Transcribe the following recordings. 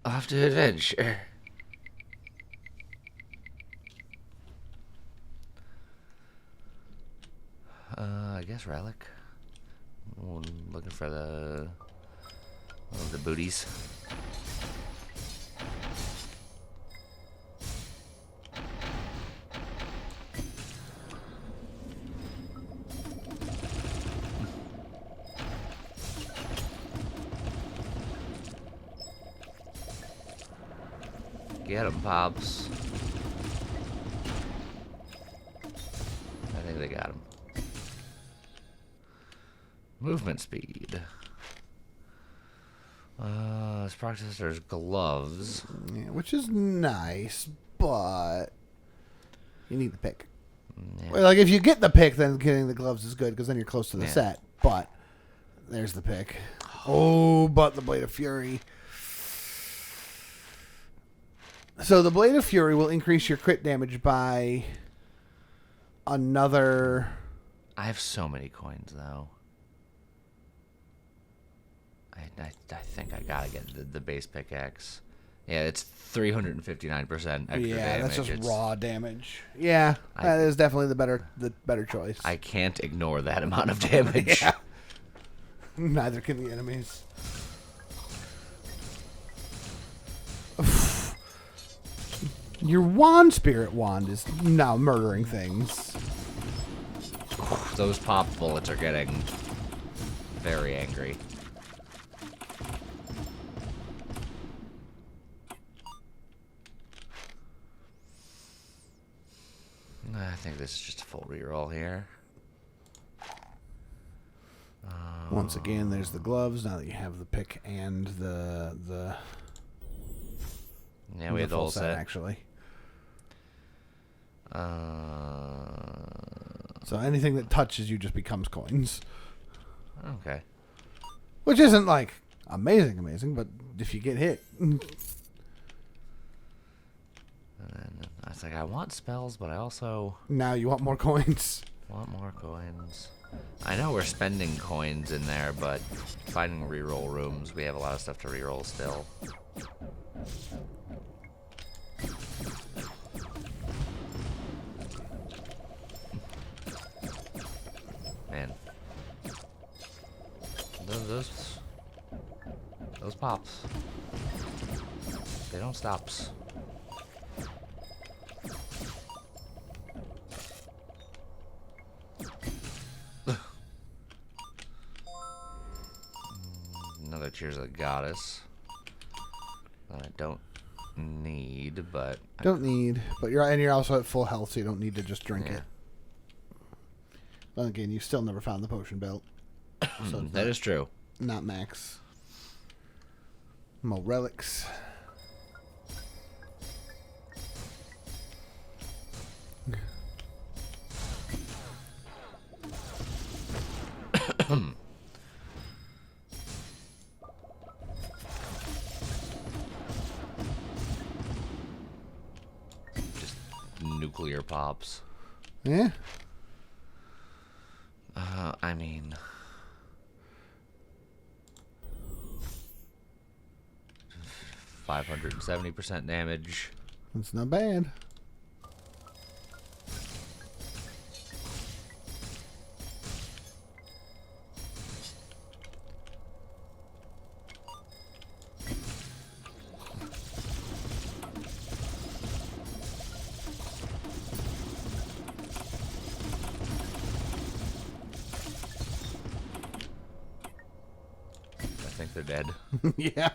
Off to adventure. I guess relic. Looking for the booties. Get 'em, Pops. I think they got him. Movement speed. This processor's gloves. Yeah, which is nice, but you need the pick. Yeah. Well, like if you get the pick, then getting the gloves is good because then you're close to the set. But there's the pick. Oh, but the Blade of Fury. So the Blade of Fury will increase your crit damage by another. I have so many coins though. I think I gotta get the base pickaxe. Yeah, it's 359% extra damage. Yeah, that's just raw damage. Yeah, that is definitely the better choice. I can't ignore that amount of damage. Yeah. Neither can the enemies. Your wand spirit wand is now murdering things. Those pop bullets are getting very angry. I think this is just a full reroll here. Once again, there's the gloves. Now that you have the pick and the yeah, we had the whole set actually. So anything that touches you just becomes coins. Okay. Which isn't like amazing, but if you get hit. And I was like, I want spells, but I also Now you want more coins. want more coins. I know we're spending coins in there, but finding reroll rooms, we have a lot of stuff to reroll still. Man. Those pops. They don't stop. Another Cheers of the Goddess. I don't need, but you're also at full health, so you don't need to just drink it. Well, again, you still never found the potion belt. So that is true. Not max. More relics. Just nuclear pops. Yeah. I mean, 570% damage. That's not bad. I think they're dead. Yeah.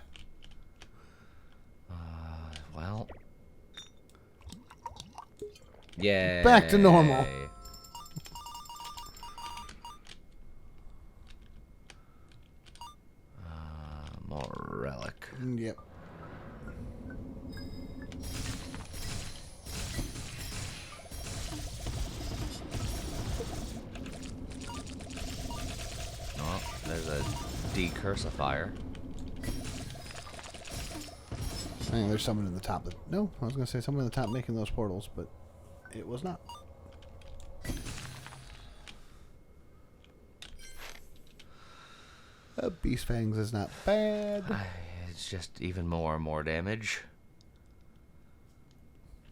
Well. Yeah. Back to normal. More relic. Yep. Oh, there's a decursifier. I think there's someone in the top. No, I was going to say someone in the top making those portals, but it was not. Beast Fangs is not bad. it's just even more damage.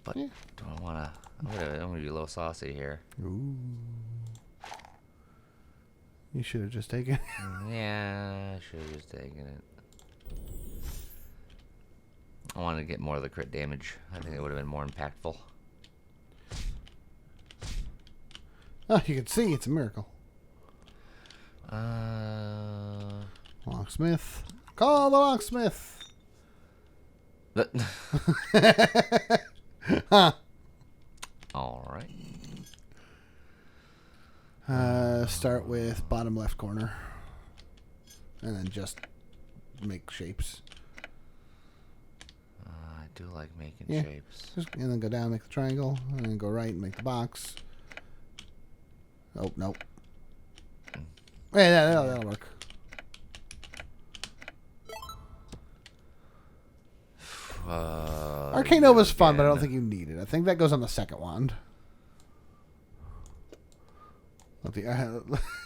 But Yeah. do I want to... I'm gonna be a little saucy here. Ooh. You should have just taken it. Yeah, I should have just taken it. I wanted to get more of the crit damage. I think it would have been more impactful. Oh, you can see it's a miracle. Locksmith. Call the locksmith. Huh. All right. Start with bottom left corner. And then just make shapes. I do like making Yeah. shapes. And then go down, make the triangle. And then go right and make the box. Oh, nope. Yeah, that'll work. Arcane Nova's fun, but I don't think you need it. I think that goes on the second wand.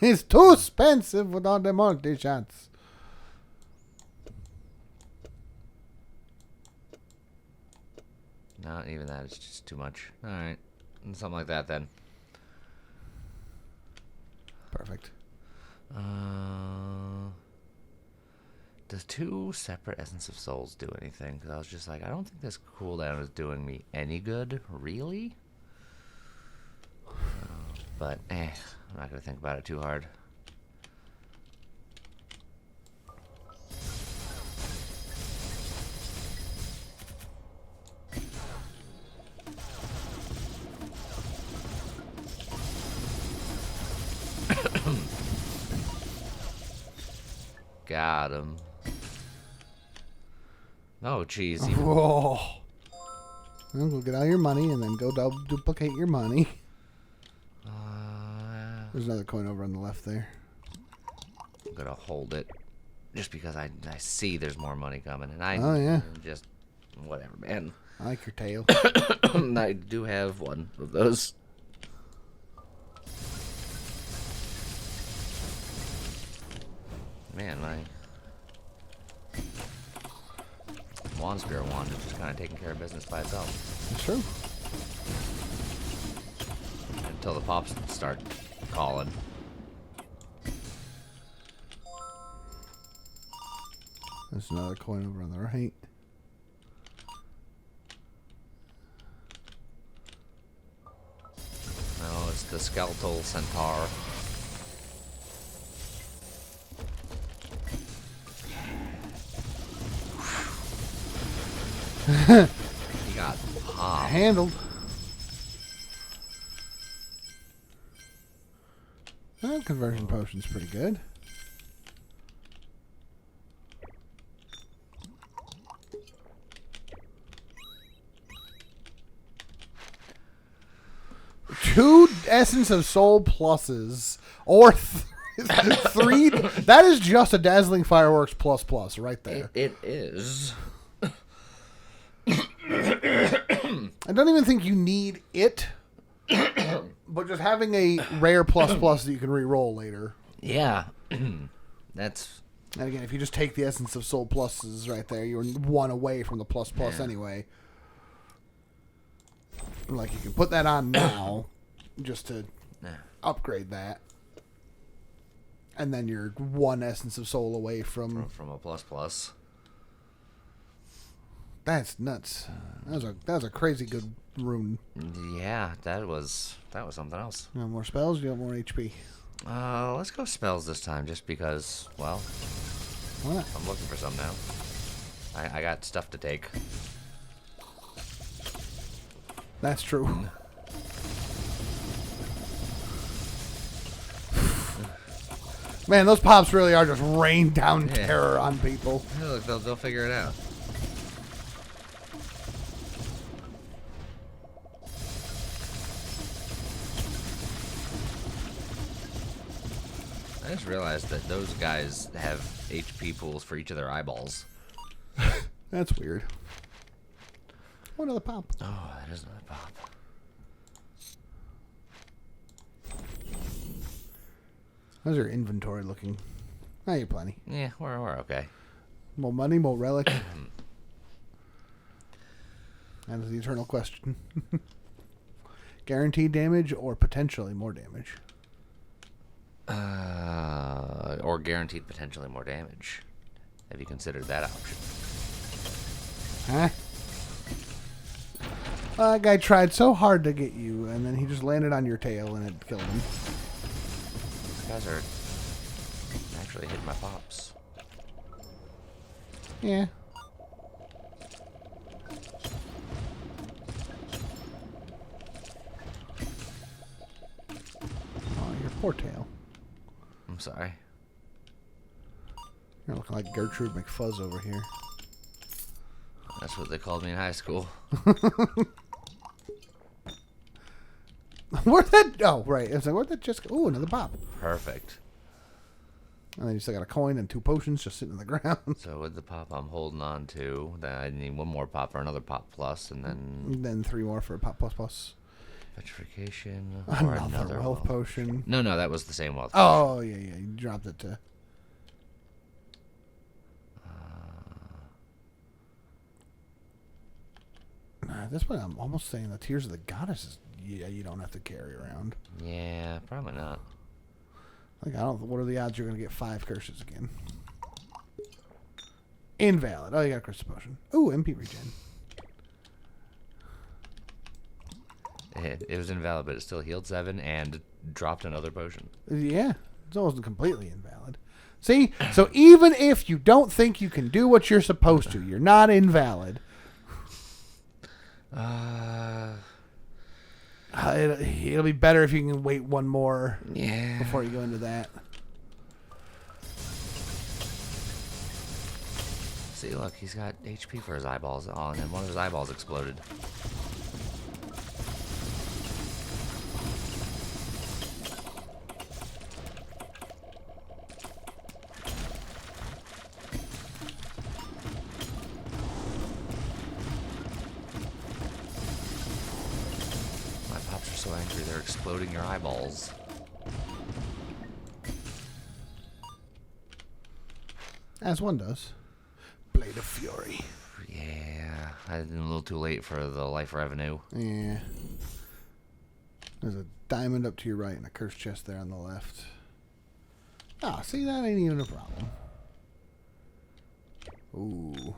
It's too expensive without the multi-shots. Not even that. It's just too much. All right. Something like that then. Perfect. Does 2 separate Essence of Souls do anything? Because I was just like, I don't think this cooldown is doing me any good, really. But, I'm not going to think about it too hard. Got him. Oh, jeez. Whoa. Well, go get all your money and then go duplicate your money. There's another coin over on the left there. I'm gonna hold it, just because I see there's more money coming, and Oh, yeah. Just whatever, man. I like your tail. I do have one of those. Man, my Wand Spirit Wand is just kind of taking care of business by itself. It's true. Until the pops start calling. There's another coin over on the right. No, it's the Skeletal Centaur. He got popped. Handled. That conversion potion's pretty good. Two Essence of Soul pluses. Or three. That is just a Dazzling Fireworks plus right there. It is. I don't even think you need it. But just having a rare plus that you can re-roll later. Yeah. That's... And again, if you just take the Essence of Soul pluses right there, you're one away from the plus anyway. Like, you can put that on now just to upgrade that. And then you're one Essence of Soul away from a plus. That's nuts. That was a crazy good rune. Yeah, that was something else. You want more spells? You want more HP? Let's go spells this time, just because, well, Why not? I'm looking for some now. I got stuff to take. That's true. Man, those pops really are just rain down terror on people. Hey, look, they'll figure it out. I just realized that those guys have HP pools for each of their eyeballs. That's weird. Oh, another pop. Oh, that is another pop. How's your inventory looking? Oh, you're plenty. Yeah, we're okay. More money, more relic. That is the eternal question. Guaranteed damage or potentially more damage? Or guaranteed potentially more damage. Have you considered that option? Huh? Well, that guy tried so hard to get you, and then he just landed on your tail and it killed him. These guys are actually hitting my pops. Yeah. Oh, your poor tail. I'm sorry. You're looking like Gertrude McFuzz over here. That's what they called me in high school. Where'd that... Oh, right. I was like, where'd that just go? Ooh, another pop. Perfect. And then you still got a coin and 2 potions just sitting on the ground. So with the pop I'm holding on to, then I need one more pop for another pop plus, and And then 3 more for a pop plus plus. petrification or Another wealth potion. No, that was the same wealth. Oh, yeah. You dropped it to... At this point, I'm almost saying the Tears of the Goddesses, yeah, you don't have to carry around. Yeah, probably not. Like, I don't... What are the odds you're going to get 5 curses again? Invalid. Oh, you got a crystal potion. Ooh, MP regen. It was invalid, but it still healed 7 and dropped another potion. Yeah, it's almost completely invalid. See? So even if you don't think you can do what you're supposed to, you're not invalid. It'll be better if you can wait one more before you go into that. See, look, he's got HP for his eyeballs on, and one of his eyeballs exploded. So angry they're exploding your eyeballs. As one does. Blade of Fury. Yeah, I did a little too late for the life revenue. Yeah. There's a diamond up to your right and a cursed chest there on the left. Ah, see, that ain't even a problem. Ooh.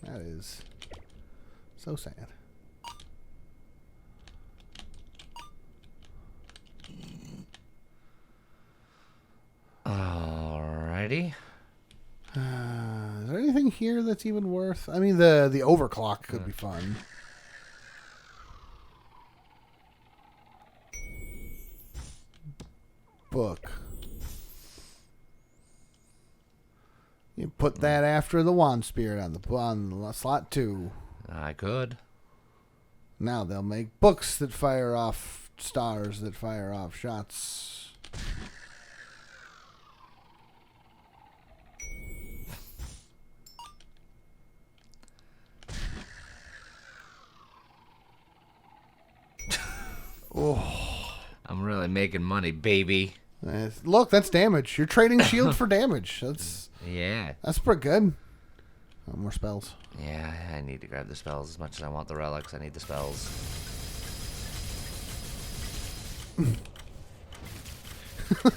That is so sad. Alrighty. Is there anything here that's even worth? I mean, the overclock could be fun. Book. You put that after the wand spirit on slot 2. I could. Now they'll make books that fire off stars that fire off shots. Oh, I'm really making money, baby. Look, that's damage. You're trading shield for damage. That's pretty good. Oh, more spells. Yeah, I need to grab the spells as much as I want the relics. I need the spells.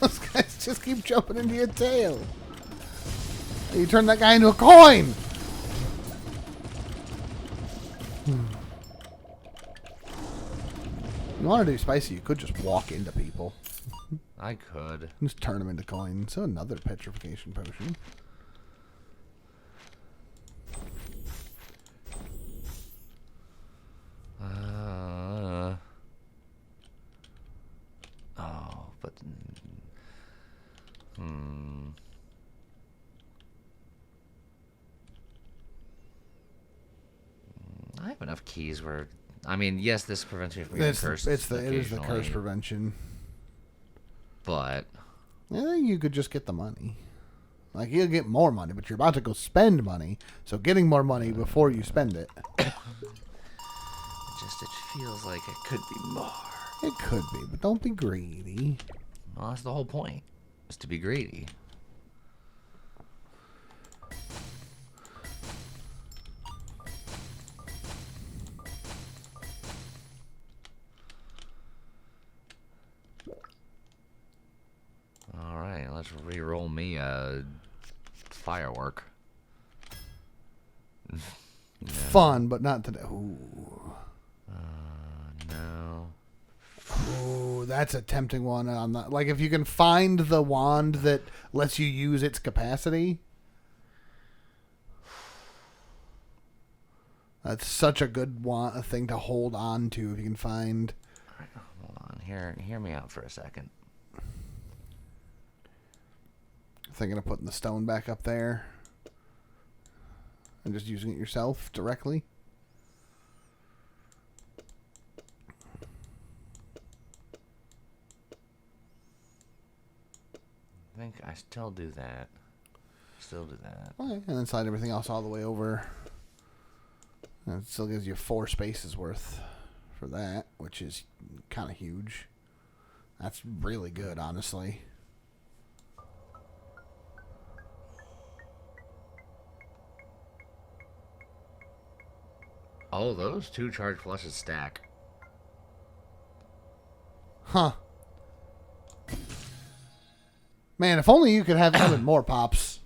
Those guys just keep jumping into your tail. You turn that guy into a coin. You want to do spicy, you could just walk into people. I could. Just turn them into coins. So another petrification potion. But I have enough keys where, I mean, yes, this prevents me from getting cursed. It is the curse prevention. But I think you could just get the money. Like, you'll get more money, but you're about to go spend money. So getting more money before you spend it. it feels like it could be more. It could be, but don't be greedy. Well, that's the whole point, is to be greedy. Alright, let's re-roll me a firework. Fun, but not today. Ooh. No. Ooh, that's a tempting one. On the, like, if you can find the wand that lets you use its capacity, that's such a good a thing to hold on to if you can find. All right, hold on. Hear me out for a second. Thinking of putting the stone back up there and just using it yourself directly. I think I still do that. Okay, and then slide everything else all the way over. And it still gives you 4 spaces worth for that, which is kind of huge. That's really good, honestly. Oh, those 2 charge flushes stack. Huh. Man, if only you could have even more pops.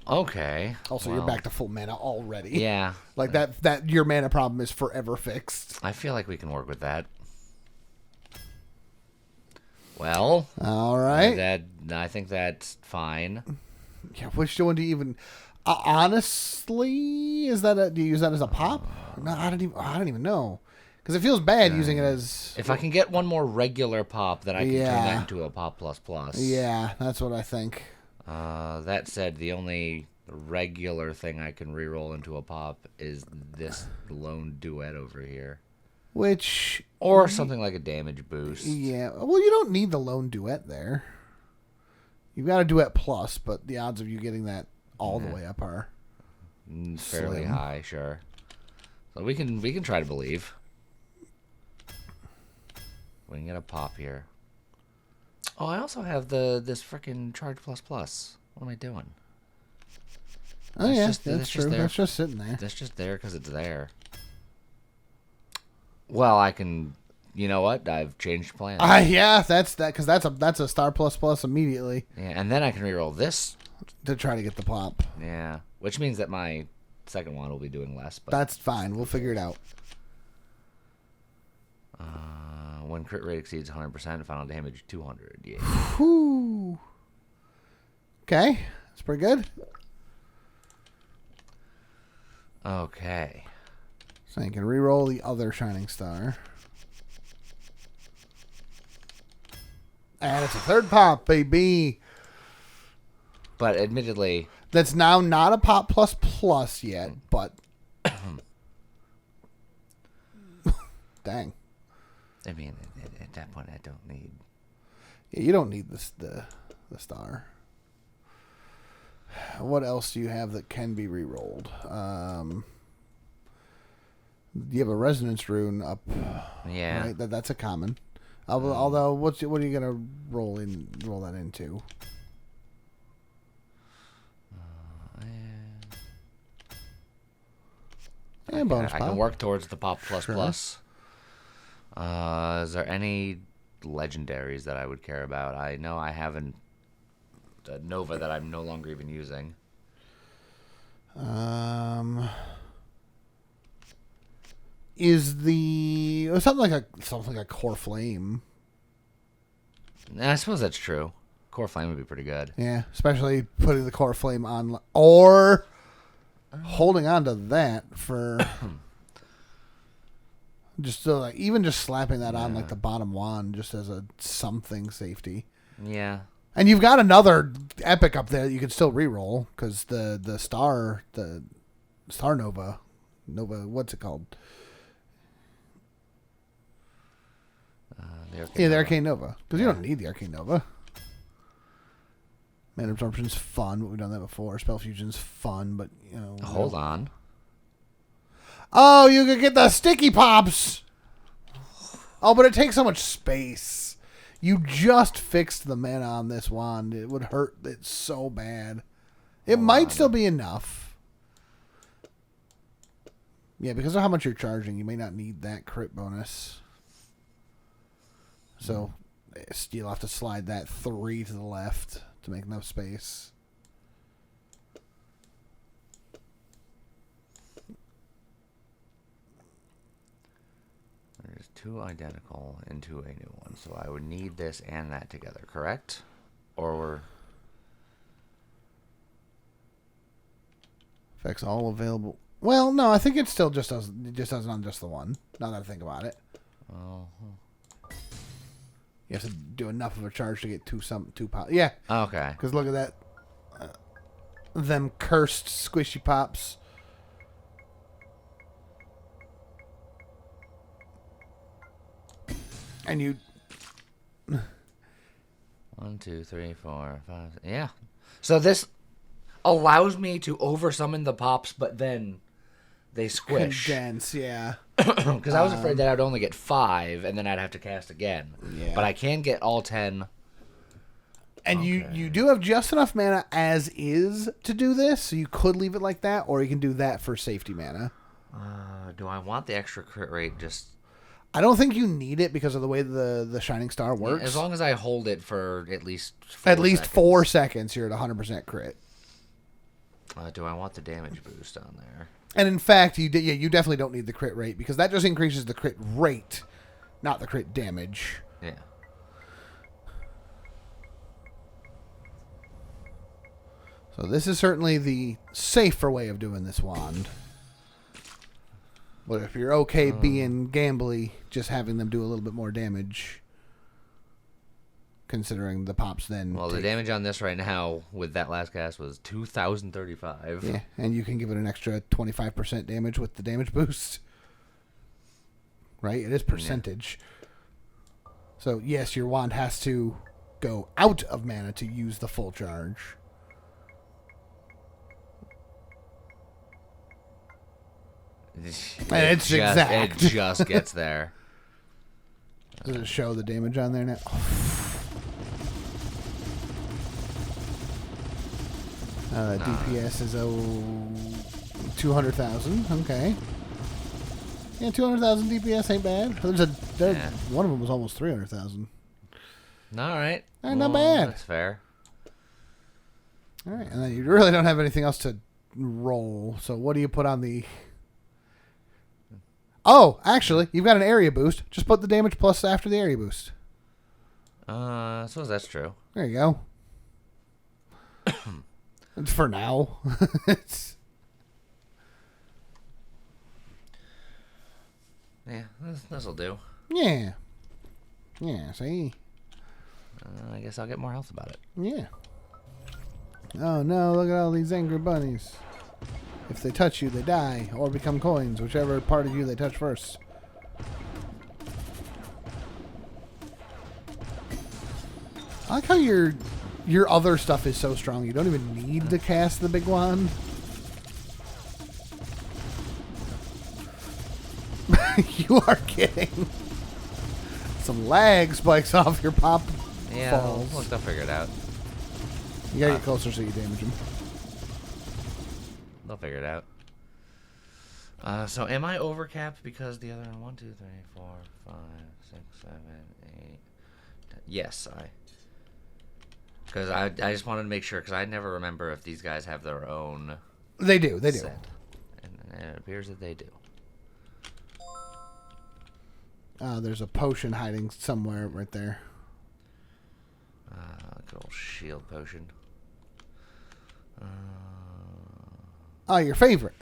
Okay. Also, well, you're back to full mana already. Yeah. Like that your mana problem is forever fixed. I feel like we can work with that. Well. All right. I think that's fine. Yeah, which one do you even... honestly, do you use that as a pop? No, I don't even know. Because it feels bad using it as... If I can get one more regular pop, then I can turn that into a pop plus plus. Yeah, that's what I think. That said, the only regular thing I can reroll into a pop is this lone duet over here. Which... Or something like a damage boost. Yeah, well, you don't need the lone duet there. You've got a duet plus, but the odds of you getting that all the way up are fairly slim. high, sure. So we can try to believe. We can get a pop here. Oh, I also have this freaking charge plus plus. What am I doing? Oh yeah, that's true. That's just sitting there. That's just there because it's there. Well, I can. You know what? I've changed plans. Yeah, that's because that's a star plus plus immediately. Yeah, and then I can reroll this to try to get the pop. Yeah, which means that my second one will be doing less. But that's fine. We'll figure it out. When crit rate exceeds 100%, final damage 200. Yeah. Whew. Okay, that's pretty good. Okay. So you can reroll the other shining star. And it's a third pop, baby. But admittedly, that's now not a pop plus plus yet, but dang. I mean, at that point, I don't need. Yeah, you don't need the star. What else do you have that can be rerolled? You have a resonance rune up. Yeah, right? That's a common. Although, what are you gonna roll that into? Bonus I can work towards the pop plus plus. Is there any legendaries that I would care about? I know I have a Nova that I'm no longer even using. Is the something like a core flame? I suppose that's true. Core flame would be pretty good. Yeah, especially putting the core flame on or holding on to that for just even just slapping that on like the bottom wand just as a something safety. Yeah. And you've got another epic up there that you can still reroll because the star Nova, what's it called? The Arcane Nova. Because you don't need the Arcane Nova. Mana Absorption's fun, but we've done that before. Spell Fusion's fun, but Hold on. Oh, you could get the sticky pops. Oh, but it takes so much space. You just fixed the mana on this wand. It would hurt it so bad. It might still be enough. Yeah, because of how much you're charging, you may not need that crit bonus. So you'll have to slide that 3 to the left to make enough space. There's 2 identical into a new one, so I would need this and that together, correct? Or affects all available. Well, no, I think it still just does. It just does it on just the one. Now that I think about it. Oh. You have to do enough of a charge to get 2 pops. Yeah. Okay. Because look at that. Them cursed squishy pops. And you. 1, 2, 3, 4, 5. Yeah. So this allows me to oversummon the pops, but then they squish. Condense, yeah. Because I was afraid that I'd only get 5, and then I'd have to cast again. Yeah. But I can get all 10. And you do have just enough mana as is to do this, so you could leave it like that, or you can do that for safety mana. Do I want the extra crit rate? Just I don't think you need it because of the way the Shining Star works. as long as I hold it for at least 4 seconds, you're at 100% crit. Do I want the damage boost on there? And in fact, you definitely don't need the crit rate because that just increases the crit rate, not the crit damage. Yeah. So this is certainly the safer way of doing this wand. But if you're okay being gambly, just having them do a little bit more damage, considering the pops then. Well, the damage on this right now with that last cast was 2,035. Yeah, and you can give it an extra 25% damage with the damage boost. Right? It is percentage. Yeah. So, yes, your wand has to go out of mana to use the full charge. And it's exact. It just gets there. Does it show the damage on there now? DPS is 200,000. Okay. Yeah, 200,000 DPS ain't bad. One of them was almost 300,000. All right. Not bad. That's fair. All right, and then you really don't have anything else to roll. So what do you put on the? Oh, actually, you've got an area boost. Just put the damage plus after the area boost. I suppose that's true. There you go. It's for now. Yeah, this'll do. Yeah. Yeah, see? I guess I'll get more health about it. Yeah. Oh no, look at all these angry bunnies. If they touch you, they die, or become coins, whichever part of you they touch first. I like how your other stuff is so strong, you don't even need to cast the big wand. You are kidding. Some lag spikes off your pop falls. Look, they'll figure it out. You gotta get closer so you damage them. They'll figure it out. So am I overcapped because the other 1, 2, 3, 4, 5, 6, 7, 8. 10. Yes, because I just wanted to make sure because I never remember if these guys have their own. They do. They do. Set. And it appears that they do. There's a potion hiding somewhere right there. Good old shield potion. Oh, your favorite.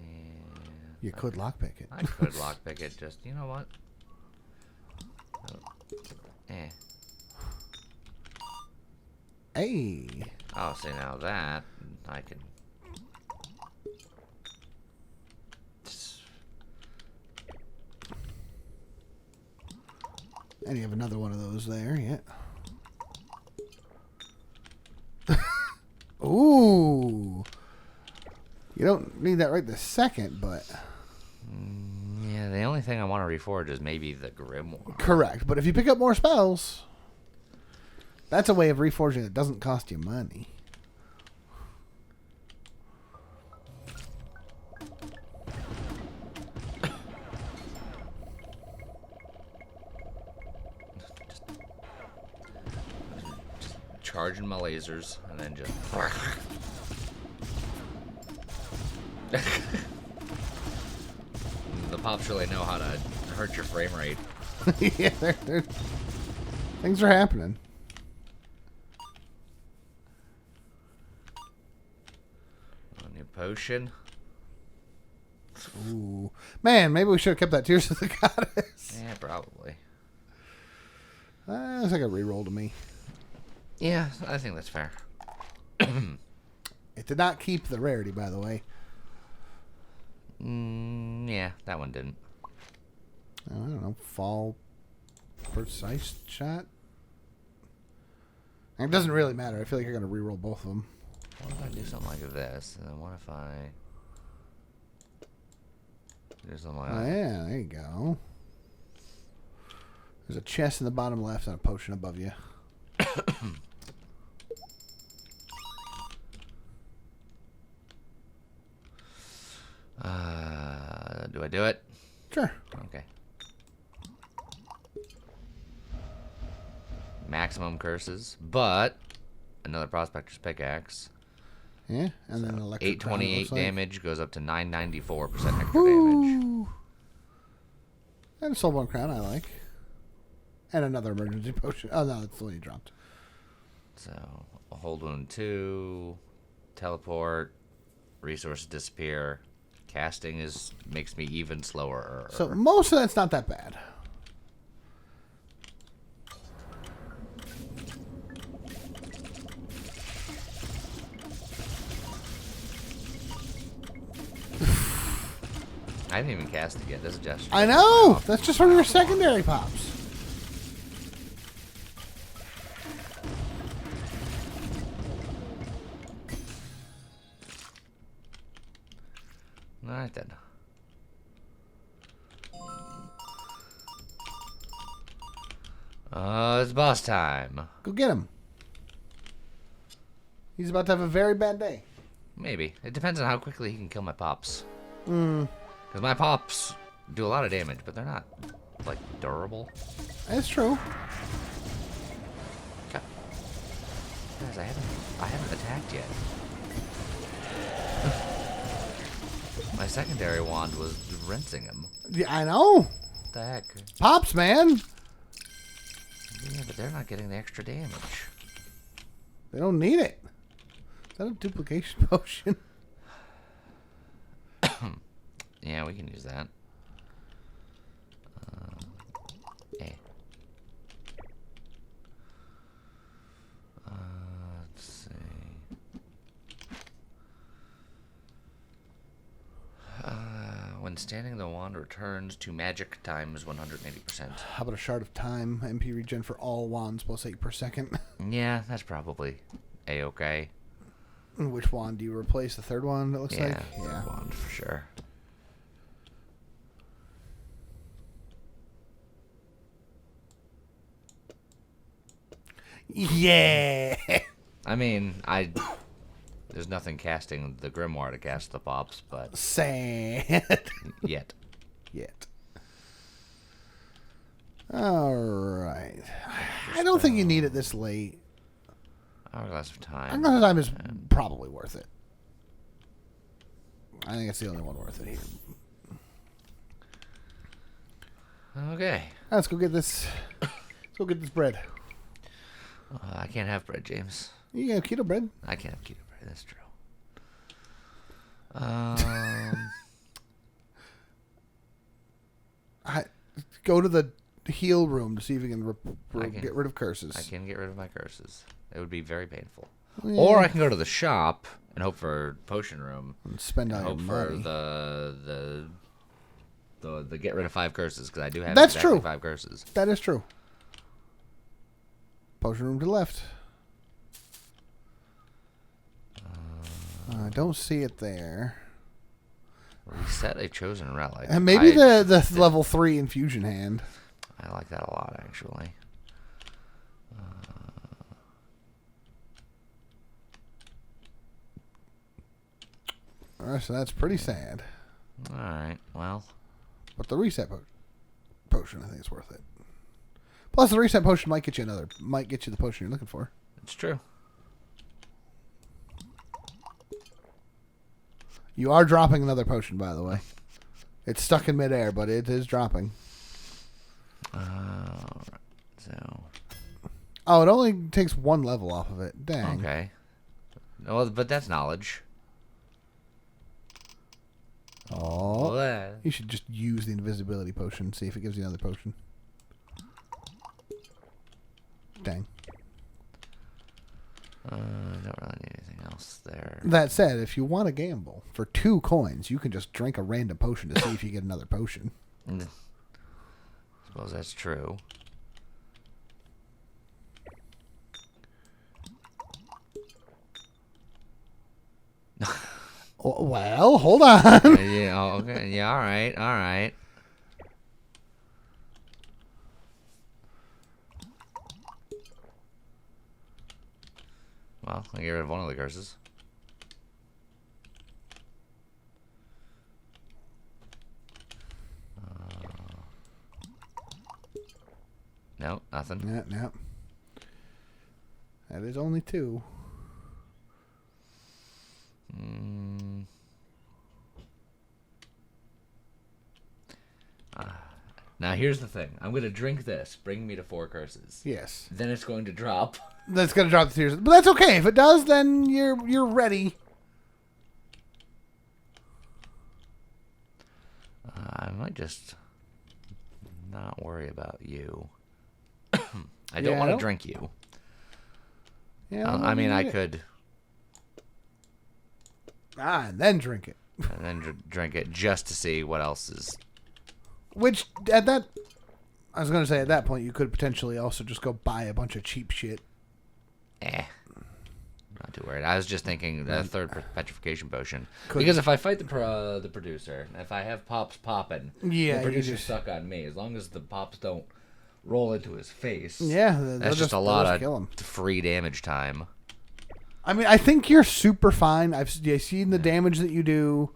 Yeah, you could lockpick it. I could lockpick it. Just, you know what? Hey. Oh, see, now that I can. And you have another one of those there, yeah. Ooh. You don't need that right this second, but... Yeah, The only thing I want to reforge is maybe the Grimoire. Correct. But if you pick up more spells, that's a way of reforging that doesn't cost you money. Charging my lasers and then just the pops really know how to hurt your frame rate. Yeah, things are happening. A new potion. Ooh, man, maybe we should have kept that Tears of the Goddess. Yeah, probably. It's like a reroll to me. Yeah, I think that's fair. It did not keep the rarity, by the way. Yeah, that one didn't. I don't know. Fall precise shot? It doesn't really matter. I feel like you're going to reroll both of them. What if I do something like this? And then what if I do something like Oh, that? yeah, there you go. There's a chest in the bottom left and a potion above you. Do I do it? Sure. Okay. Maximum curses, but another prospector's pickaxe. Yeah, and then electric 828 ground, damage goes up to 994% extra damage. Ooh. And a soulborn crown I like. And another emergency potion. Oh no, that's the one you dropped. So, a hold wound 2, teleport, resources disappear. Casting makes me even slower. So most of that's not that bad. I didn't even cast it yet. This is just. I know! That's just from your secondary pops. Alright then. It's boss time. Go get him. He's about to have a very bad day. Maybe. It depends on how quickly he can kill my pops. Mm. Because my pops do a lot of damage, but they're not, like, durable. That's true. God. Guys, I haven't attacked yet. My secondary wand was rinsing him. Yeah, I know. What the heck? Pops, man. Yeah, but they're not getting the extra damage. They don't need it. Is that a duplication potion? Yeah, we can use that. Hey. Let's see. When standing, the wand returns to magic times 180%. How about a shard of time? MP regen for all wands plus 8 per second. Yeah, that's probably A-okay. Which wand do you replace? The third wand, it looks like? Yeah, wand for sure. Yeah. I mean, there's nothing casting the Grimoire to cast the pops, but Sad. yet. All right. I don't think you need it this late. Hourglass of Time. Hourglass of Time is probably worth it. I think it's the only one worth it here. Okay. Let's go get this. Let's go get this bread. I can't have bread, James. You got keto bread? I can't have keto bread. That's true. Go to the heal room to see if you can, get rid of curses. I can get rid of my curses. It would be very painful. Yeah. Or I can go to the shop and hope for potion room. And spend all your hope for money. the get rid of 5 curses, because I do have That's exactly true. 5 curses. That is true. Potion room to the left. I don't see it there. Reset a chosen relic. And maybe the level 3 infusion hand. I like that a lot, actually. Alright, so that's pretty sad. Alright, well. But the reset potion, I think it's worth it. Plus, the reset potion might get you the potion you're looking for. It's true. You are dropping another potion, by the way. It's stuck in midair, but it is dropping. So. Oh, it only takes 1 level off of it. Dang. Okay. Well, but that's knowledge. Oh. Well, You should just use the invisibility potion, see if it gives you another potion. Dang. Don't really need anything else there. That said, if you want to gamble, for 2 coins, you can just drink a random potion to see if you get another potion. Suppose that's true. Well, hold on. Yeah, okay. Yeah, all right. Well, I get rid of one of the curses. No, nothing. Yeah. That is only 2. Now here's the thing. I'm gonna drink this. Bring me to 4 curses. Yes. Then it's going to drop. That's gonna drop the tears, but that's okay. If it does, then you're ready. I might just not worry about you. I don't want to drink you. Yeah. I mean, I could. And then drink it. And then drink it just to see what else is. Which, I was going to say, at that point, you could potentially also just go buy a bunch of cheap shit. Not too worried. I was just thinking a 3rd petrification potion. Because if I fight the producer, if I have pops popping, the producer's stuck on me. As long as the pops don't roll into his face, that's just a lot of free damage time. I mean, I think you're super fine. I've seen the damage that you do.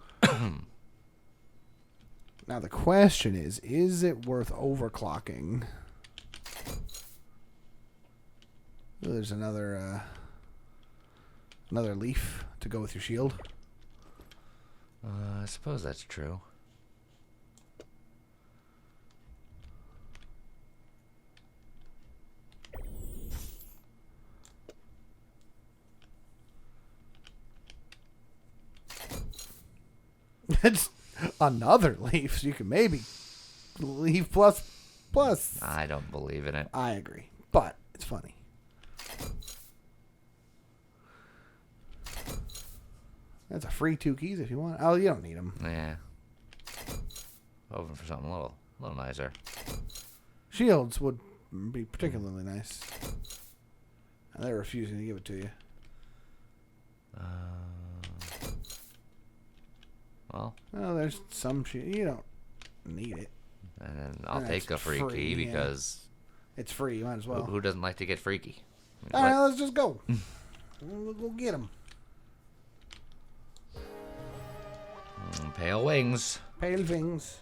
Now the question is it worth overclocking? Ooh, there's another leaf to go with your shield. I suppose that's true. It's another leaf, so you can maybe leaf plus. I don't believe in it. I agree, but it's funny. That's a free 2 keys if you want. Oh, you don't need them. Yeah. Hoping for something a little nicer. Shields would be particularly nice. And they're refusing to give it to you. Well, there's some shit. You don't need it. And then I'll take a free key because it's free. You might as well. Who doesn't like to get freaky? All right, let's just go. We'll go get them. Pale wings. Pale wings.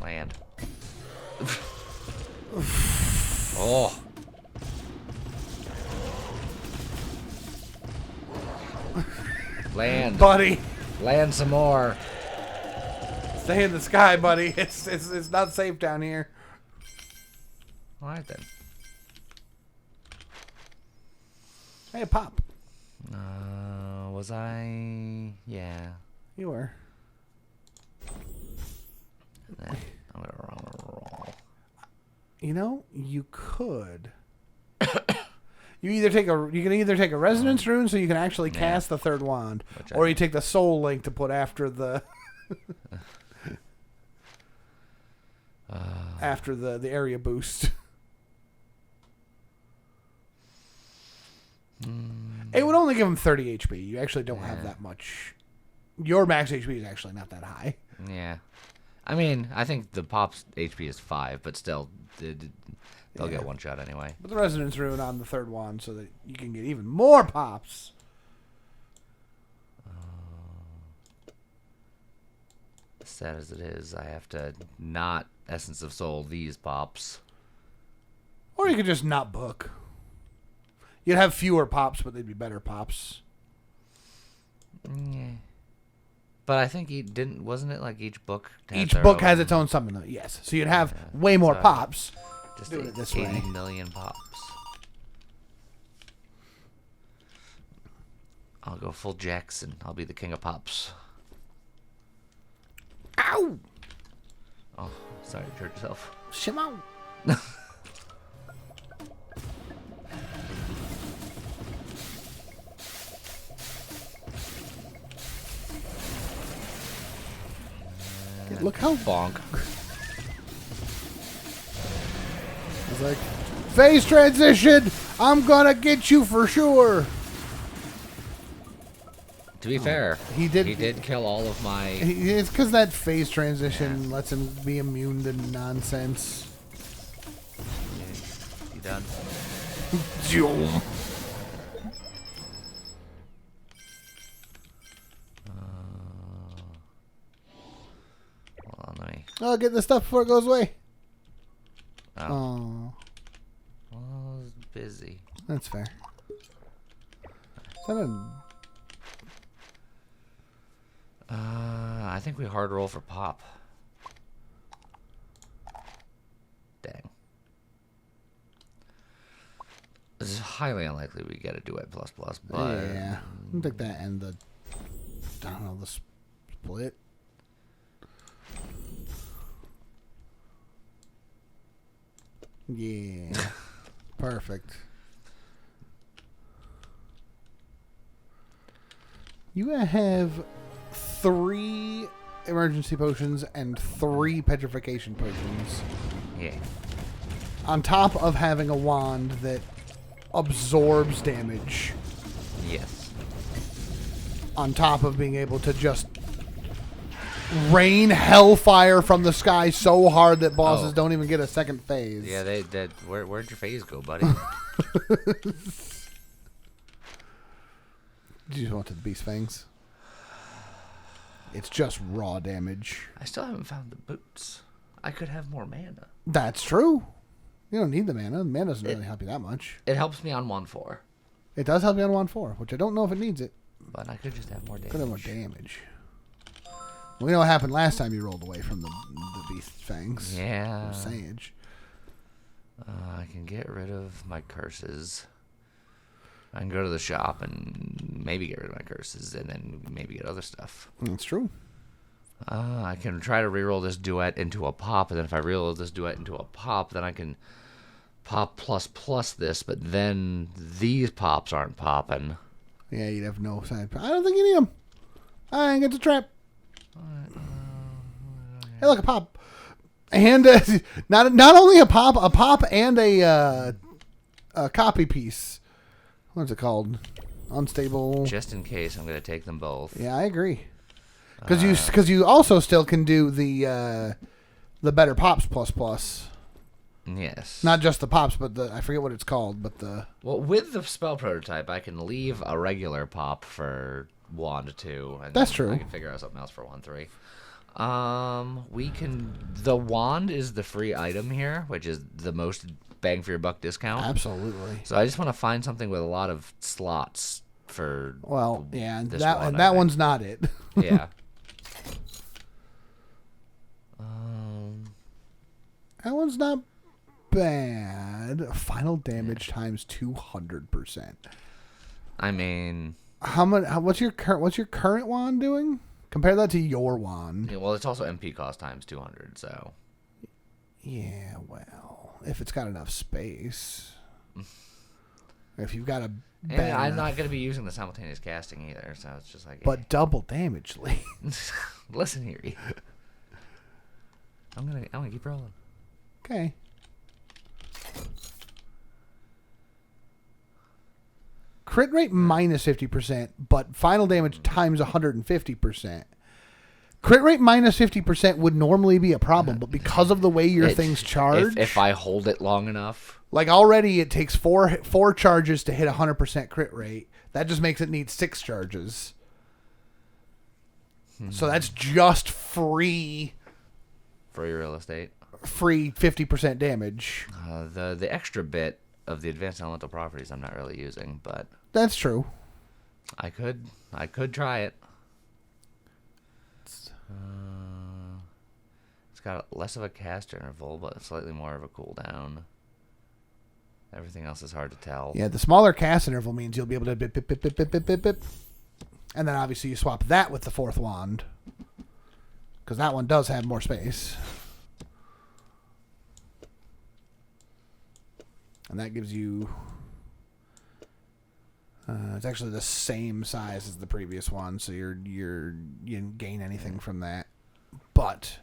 Land. Oh. Land. Buddy. Land some more. Stay in the sky, buddy. It's not safe down here. All right, then. Hey, Pop. Was I? Yeah. You were. And then I'm gonna roll. You know, you could. You can either take a resonance rune so you can actually cast the 3rd wand, or you take the soul link to put after the. after the area boost. It would only give him 30 HP. You actually don't have that much. Your max HP is actually not that high. Yeah. I mean, I think the pop's HP is 5, but still, they'll get one shot anyway. But the Resonance Rune on the third wand so that you can get even more pops. Sad as it is, I have to not Essence of Soul these pops. Or you could just not book. You'd have fewer pops, but they'd be better pops. Yeah. But I think wasn't it like each book? Each book has its own summon, though. Yes. So you'd have way more pops. Just doing it this 80 way. million pops. I'll go full Jackson. I'll be the king of pops. Ow! Oh, sorry, you hurt yourself. Shimon. Look how bonk. He's like, phase transition. I'm gonna get you for sure. To be fair, he did kill all of my. It's because that phase transition lets him be immune to nonsense. You done? I'll get the stuff before it goes away. Oh. Well, I was busy. That's fair. Is that I think we hard roll for pop. Dang. This is highly unlikely we get a duet plus, but yeah, I think that and the I don't know the split. Yeah, perfect. You have 3 emergency potions and 3 petrification potions. Yeah. On top of having a wand that absorbs damage. Yes. On top of being able to just rain hellfire from the sky so hard that bosses don't even get a second phase. Yeah, where'd your phase go, buddy? You just want the beast fangs. It's just raw damage. I still haven't found the boots. I could have more mana. That's true. You don't need the mana. The mana doesn't really help you that much. It helps me on 1/4. It does help you on 1/4, which I don't know if it needs it. But I could just have more damage. Could have more damage. We know what happened last time you rolled away from the beast fangs. Yeah. Sage. I can get rid of my curses. I can go to the shop and maybe get rid of my curses and then maybe get other stuff. That's true. I can try to reroll this duet into a pop, and then if I reroll this duet into a pop, then I can pop plus this, but then these pops aren't popping. Yeah, you'd have no side. I don't think you need them. I think it's a trap. Hey, look, a pop. And not only a pop and a copy piece. What's it called? Unstable. Just in case, I'm going to take them both. Yeah, I agree. Because you also still can do the better pops plus. Yes. Not just the pops, but I forget what it's called, but the. Well, with the spell prototype, I can leave a regular pop for wand 2. And that's true. I can figure out something else for wand 3. We can. The wand is the free item here, which is the most bang for your buck discount. Absolutely. So I just want to find something with a lot of slots for. Well, yeah, that one's not it. Yeah. That one's not bad. Final damage times 200%. I mean, how much? What's your current wand doing? Compare that to your wand. Yeah, well, it's also MP cost times 200. So. Yeah, well, if it's got enough space. If you've got a. And I'm not going to be using the simultaneous casting either, so it's just like. But double damage, Lee. Listen here. I'm gonna keep rolling. Okay. Crit rate minus 50%, but final damage times 150%. Crit rate minus 50% would normally be a problem, but because of the way your things charge... If I hold it long enough... Like, already it takes four charges to hit 100% crit rate. That just makes it need 6 charges. So that's just free... Free real estate. Free 50% damage. The extra bit of the advanced elemental properties I'm not really using, but... That's true. I could try it. It's got less of a cast interval, but slightly more of a cooldown. Everything else is hard to tell. Yeah, the smaller cast interval means you'll be able to bip, bip, bip, bip, bip, bip, bip, bip. And then obviously you swap that with the 4th wand. Because that one does have more space. And that gives you... it's actually the same size as the previous one, so you didn't gain anything from that. But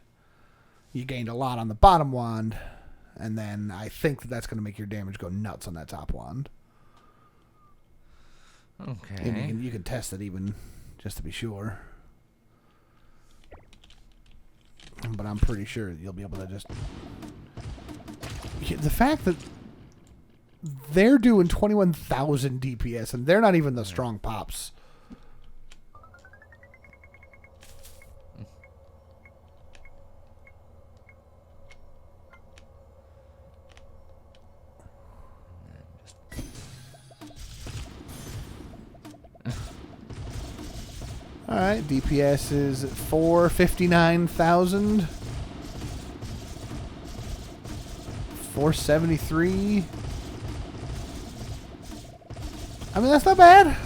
you gained a lot on the bottom wand, and then I think that's going to make your damage go nuts on that top wand. Okay. And you can test it even, just to be sure. But I'm pretty sure you'll be able to just... The fact that they're doing 21,000 DPS, and they're not even the strong pops. Alright, DPS is 459,000. 473. I mean, that's not bad.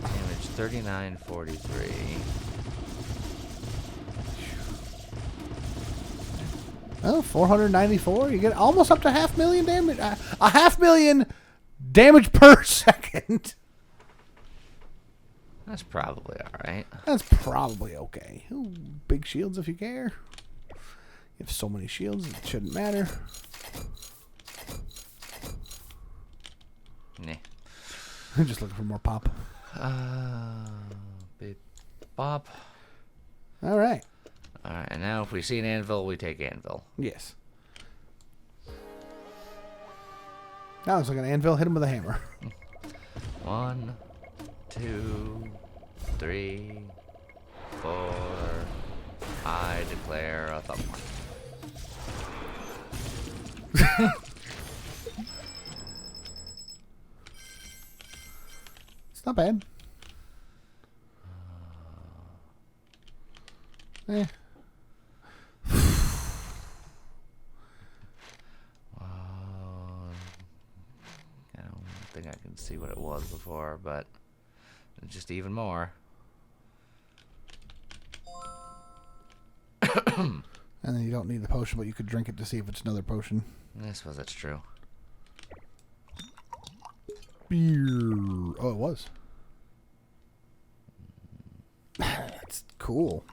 Damage 3943. Oh, 494. You get almost up to 500,000 damage. 500,000 damage per second. That's probably alright. That's probably okay. Ooh, big shields if you care. You have so many shields, it shouldn't matter. Nah. I'm just looking for more pop. Big bop. All right. Alright, and now if we see an anvil, we take anvil. Yes. Now it's like an anvil. Hit him with a hammer. 1, 2, 3, 4. I declare a thump. It's not bad. Eh. I don't think I can see what it was before, but just even more. And then you don't need the potion, but you could drink it to see if it's another potion. I suppose that's true. Beer. Oh, it was. That's cool.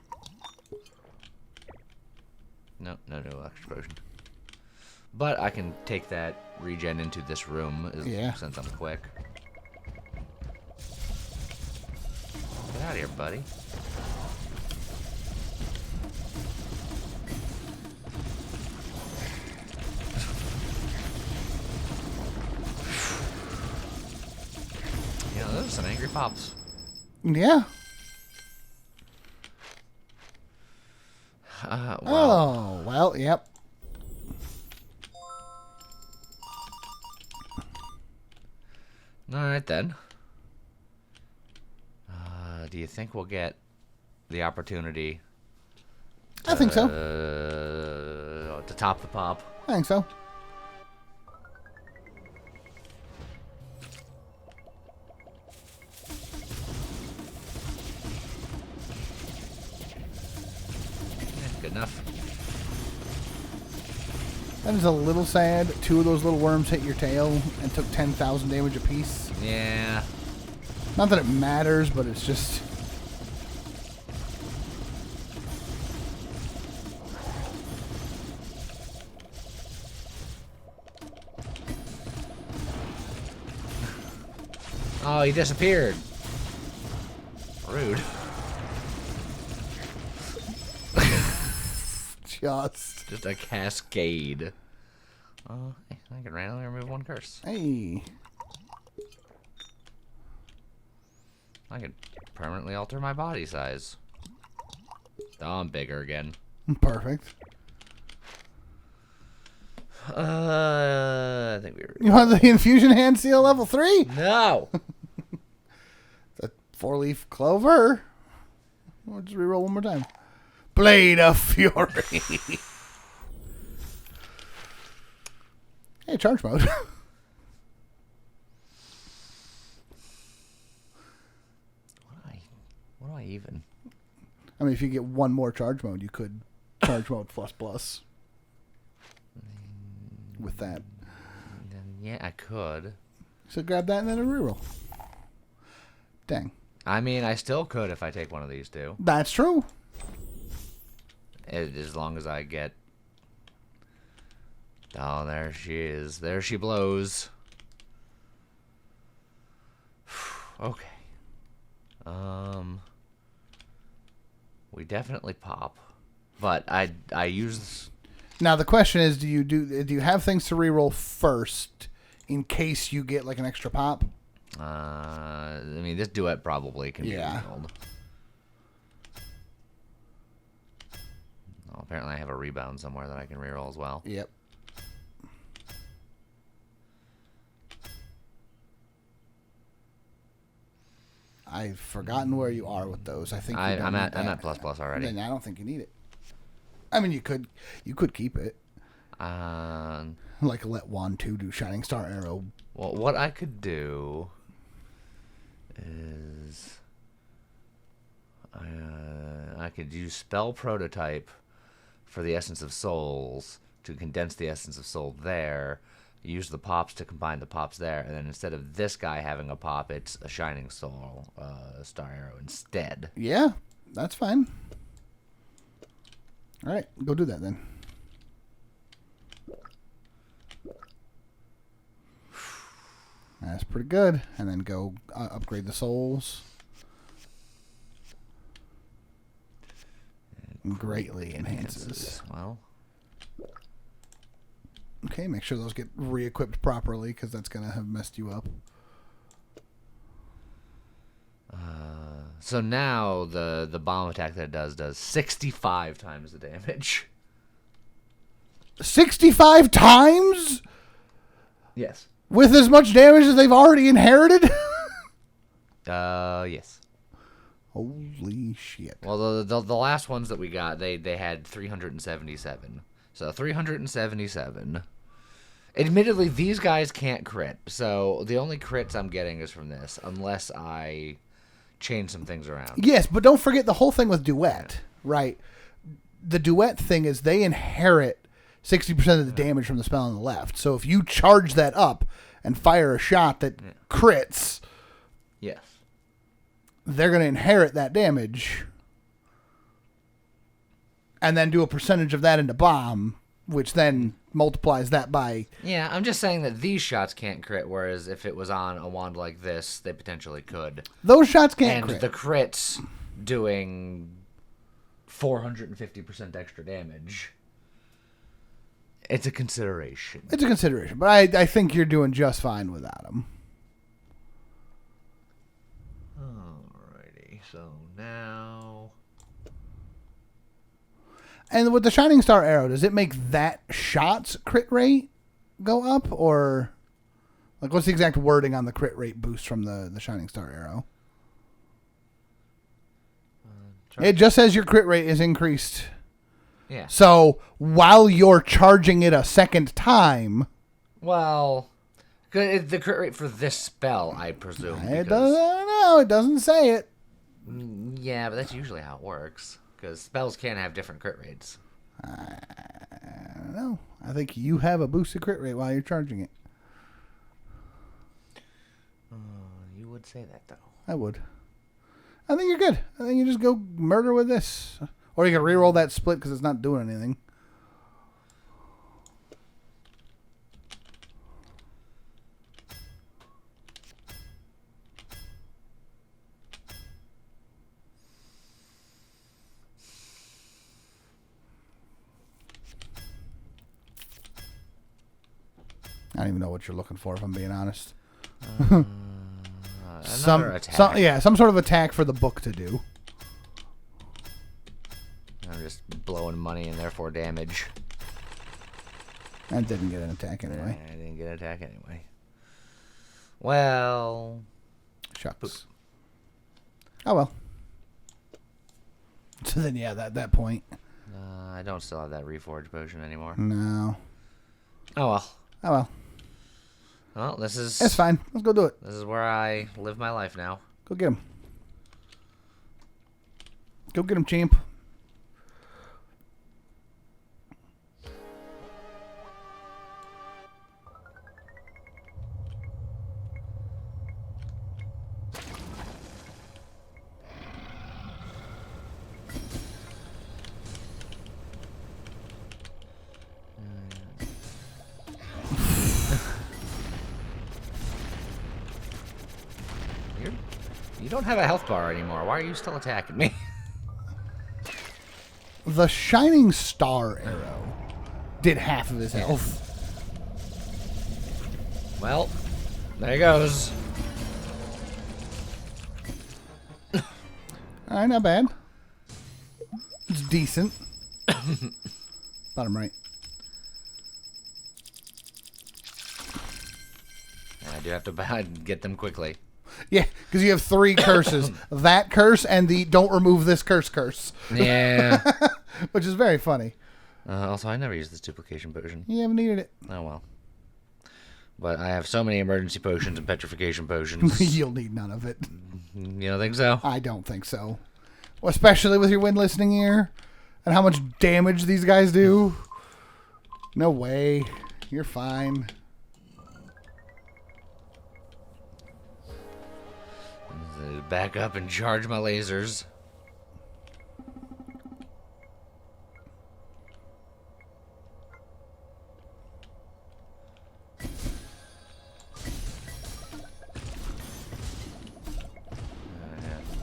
No extra potion. But I can take that regen into this room since I'm quick. Get out of here, buddy. Yeah, those are some angry pops. Yeah. Oh, well, yep. Alright then. Do you think we'll get the opportunity I think so. To top the pop? I think so. Good enough. That is a little sad. 2 of those little worms hit your tail and took 10,000 damage apiece. Yeah. Not that it matters, but it's just... Oh, he disappeared. Rude. Just a cascade. Hey, I can randomly remove one curse. Hey. I can permanently alter my body size. Oh, I'm bigger again. Perfect. I think we were... You want the infusion hand seal level 3? No! The 4-leaf clover. We'll just reroll one more time. Blade of Fury. Hey, charge mode. What do I even? I mean, if you get one more charge mode, you could charge mode plus. With that. Then, yeah, I could. So grab that and then a reroll. Dang. I mean, I still could if I take one of these two. That's true. As long as I get... Oh, there she is. There she blows. Okay. We definitely pop. But I use... Now the question is, do you have things to reroll first in case you get like an extra pop? I mean, this duet probably can be rerolled. Oh, apparently I have a rebound somewhere that I can reroll as well. Yep. I've forgotten where you are with those. I think I'm at plus already. Then I don't think you need it. I mean, you could keep it. Like let wand 2 do Shining Star Arrow. Well, what I could do is I could use Spell Prototype for the Essence of Souls to condense the Essence of Soul there. Use the pops to combine the pops there, and then instead of this guy having a pop, it's a Shining Soul Star Arrow instead. Yeah, that's fine. All right, go do that then. That's pretty good. And then go upgrade the souls. Greatly enhances. Well. Okay, make sure those get re-equipped properly because that's going to have messed you up. So now the bomb attack that it does 65 times the damage. 65 times? Yes. With as much damage as they've already inherited? Yes. Holy shit. Well, the last ones that we got, they had 377. So 377. Admittedly, these guys can't crit. So the only crits I'm getting is from this, unless I change some things around. Yes, but don't forget the whole thing with duet, right? The duet thing is they inherit 60% of the damage from the spell on the left. So if you charge that up and fire a shot that crits, yes, they're going to inherit that damage and then do a percentage of that into bomb, which then multiplies that by... Yeah, I'm just saying that these shots can't crit, whereas if it was on a wand like this, they potentially could. Those shots can't crit. And the crits doing 450% extra damage. It's a consideration. It's a consideration, but I think you're doing just fine without them. Alrighty, so now... And with the Shining Star Arrow, does it make that shot's crit rate go up? Or, like, what's the exact wording on the crit rate boost from the Shining Star Arrow? It just says your crit rate is increased. Yeah. So, while you're charging it a second time... Well, the crit rate for this spell, I presume. It doesn't say it. Yeah, but that's usually how it works. Because spells can have different crit rates. I don't know. I think you have a boosted crit rate while you're charging it. You would say that, though. I would. I think you're good. I think you just go murder with this. Or you can reroll that split because it's not doing anything. don't even know what you're looking for, if I'm being honest. Another attack. Some sort of attack for the book to do. I'm just blowing money and therefore damage. I didn't get an attack anyway. I didn't get an attack anyway. Well... Shucks. Boop. Oh, well. So then, yeah, at that point. I don't still have that reforge potion anymore. No. Oh, well. Oh, well. Well, this is... It's fine. Let's go do it. This is where I live my life now. Go get him. Go get him, champ. You don't have a health bar anymore. Why are you still attacking me? The Shining Star arrow did half of his health. Well, there he goes. Alright, not bad. It's decent. Bottom right. I do have to get them quickly. Yeah, because you have 3 curses. That curse and the don't remove this curse. Yeah. Which is very funny. Also, I never used this duplication potion. You haven't needed it. Oh, well. But I have so many emergency potions and petrification potions. You'll need none of it. You don't think so? I don't think so. Well, especially with your wind listening ear and how much damage these guys do. No way. You're fine. Back up and charge my lasers.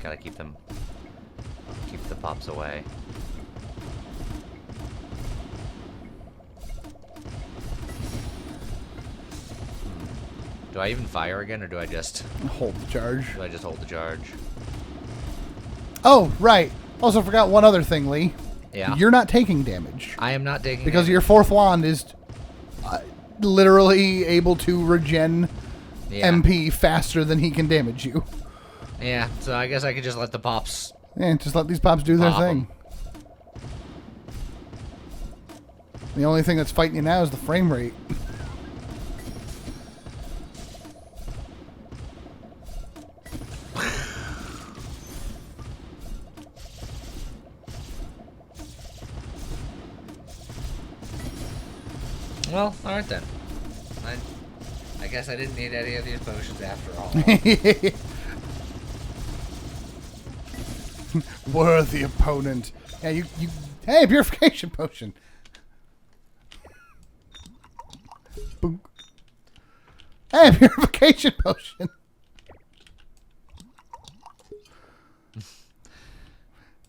Gotta keep the pops away. Do I even fire again, or do I just hold the charge? Do I just hold the charge? Oh, right. Also forgot one other thing, Lee. Yeah. You're not taking damage. I am not taking because damage. Your 4th wand is literally able to regen MP faster than he can damage you. Yeah, so I guess I could just let the pops... Yeah, just let these pops do their thing. The only thing that's fighting you now is the frame rate. Well, alright then. I guess I didn't need any of these potions after all. Worthy opponent. Yeah, you hey, purification potion. Boom. Hey, purification potion.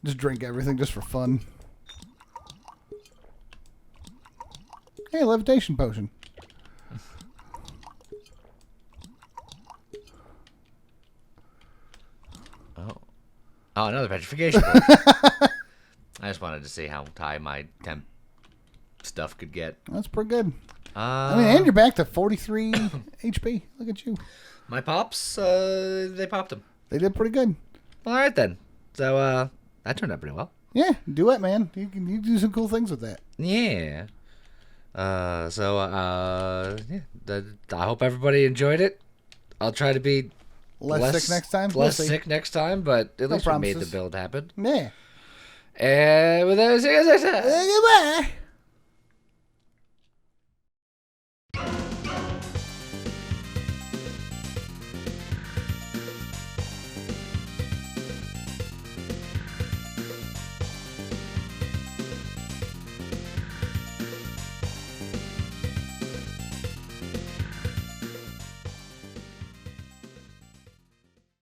Just drink everything just for fun. Hey, levitation potion. Oh, another petrification potion. I just wanted to see how high my temp stuff could get. That's pretty good. I mean, and you're back to 43 HP. Look at you. My pops, they popped them. They did pretty good. All right, then. So, that turned out pretty well. Yeah, do it, man. You can do some cool things with that. Yeah. Yeah. I hope everybody enjoyed it. I'll try to be less sick next time. Less sick next time, but at least we made the build happen. Yeah. And with that, see you guys next time. Goodbye.